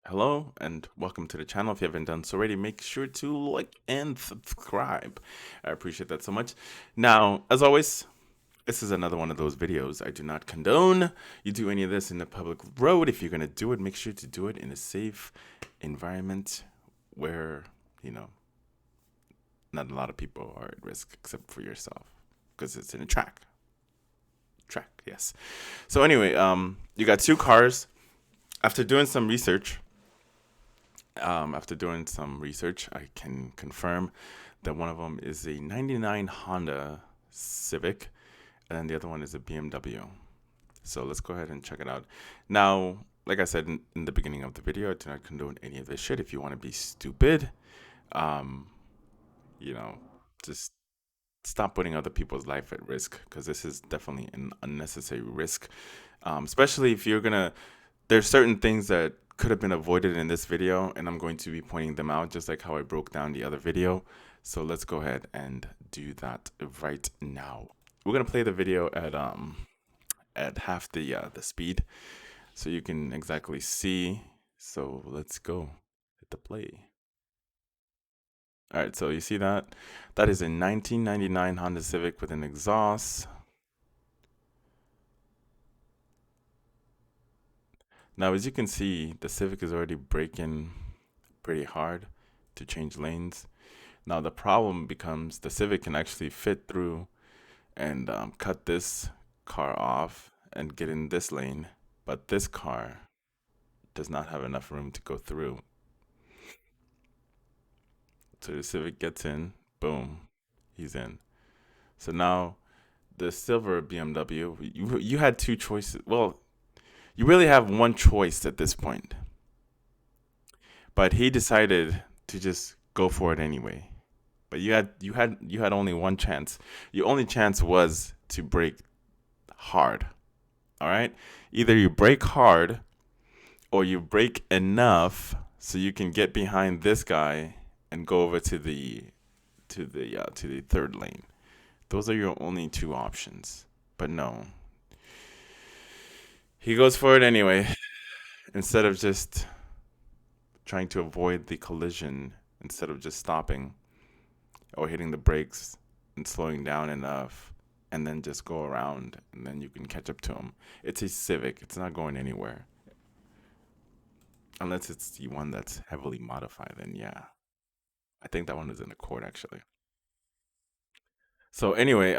Hello and welcome to the channel. If you haven't done so already, make sure to like and subscribe. I appreciate that so much. Now, as always, this is another one of those videos. I do not condone you do any of this in the public road. If you're going to do it, make sure to do it in a safe environment where, you know, not a lot of people are at risk except for yourself because it's in a track. Track, yes. So anyway, you got two cars. After doing some research, I can confirm that one of them is a 99 Honda Civic, and then the other one is a BMW. So let's go ahead and check it out. Now, like I said in the beginning of the video, I do not condone any of this shit. If you want to be stupid, um, you know, just stop putting other people's life at risk because this is definitely an unnecessary risk. Especially if you're gonna, there's certain things that could have been avoided in this video, and I'm going to be pointing them out just like how I broke down the other video. So let's go ahead and do that right now. We're gonna play the video at half the speed, so you can exactly see. So let's go hit the play. All right, so you see that? That is a 1999 Honda Civic with an exhaust. Now, as you can see, the Civic is already braking pretty hard to change lanes. Now, the problem becomes the Civic can actually fit through and cut this car off and get in this lane, but this car does not have enough room to go through. So the Civic gets in, boom, he's in. So now the silver BMW, you had two choices. Well, you really have one choice at this point, but he decided to just go for it anyway. But you had only one chance. Your only chance was to brake hard. All right? Either you brake hard or you brake enough so you can get behind this guy and go over to the third lane. Those are your only two options. But no. He goes for it anyway instead of just trying to avoid the collision, instead of just stopping or hitting the brakes and slowing down enough and then just go around and then you can catch up to him. It's a Civic. It's not going anywhere. Unless it's the one that's heavily modified, then yeah. I think that one is in the court actually. So anyway,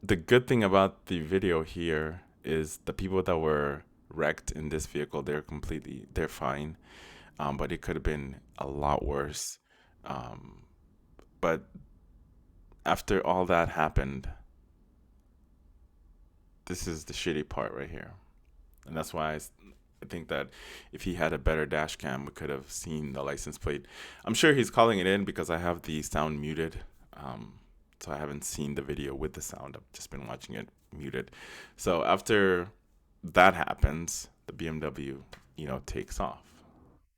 the good thing about the video here is the people that were wrecked in this vehicle, they're fine. But it could have been a lot worse. Um, but after all that happened, this is the shitty part right here. And that's why I think that if he had a better dash cam, we could have seen the license plate. I'm sure he's calling it in because I have the sound muted. So I haven't seen the video with the sound. I've just been watching it muted. So after that happens, the BMW, takes off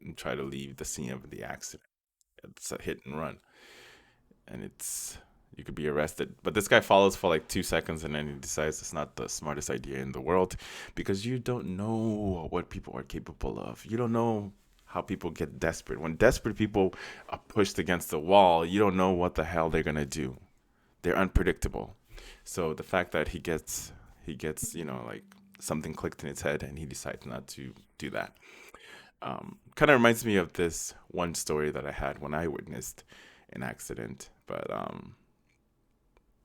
and try to leave the scene of the accident. It's a hit and run, and you could be arrested. But this guy follows for like 2 seconds, and then he decides it's not the smartest idea in the world because you don't know what people are capable of. You don't know how people get desperate. When desperate people are pushed against the wall, you don't know what the hell they're gonna do. They're unpredictable. So the fact that he gets like something clicked in his head and he decides not to do that. Kind of reminds me of this one story that I had when I witnessed an accident, but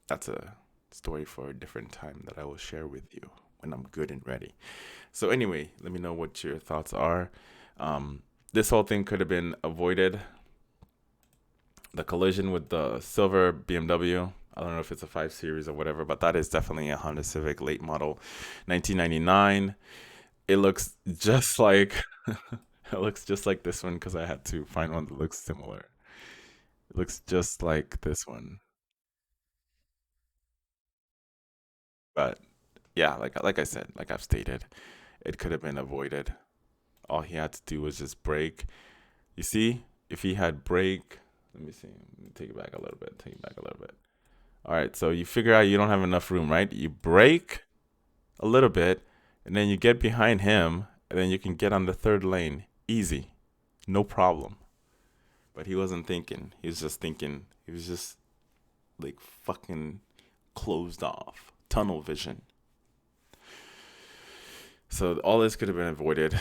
that's a story for a different time that I will share with you when I'm good and ready. So anyway, let me know what your thoughts are. This whole thing could have been avoided. The collision with the silver BMW. I don't know if it's a 5 Series or whatever, but that is definitely a Honda Civic late model 1999. It looks just like it looks just like this one because I had to find one that looks similar. It looks just like this one. But yeah, like I said, like I've stated, it could have been avoided. All he had to do was just brake. You see, if he had brake, let me see. Let me take it back a little bit. Take it back a little bit. All right, so you figure out you don't have enough room, right? You brake a little bit, and then you get behind him, and then you can get on the third lane. Easy. No problem. But he wasn't thinking. He was just thinking. He was just like fucking closed off. Tunnel vision. So all this could have been avoided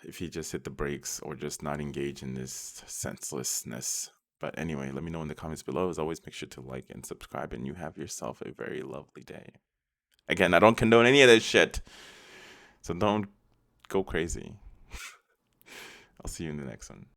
if he just hit the brakes or just not engage in this senselessness. But anyway, let me know in the comments below. As always, make sure to like and subscribe, and you have yourself a very lovely day. Again, I don't condone any of this shit, so don't go crazy. I'll see you in the next one.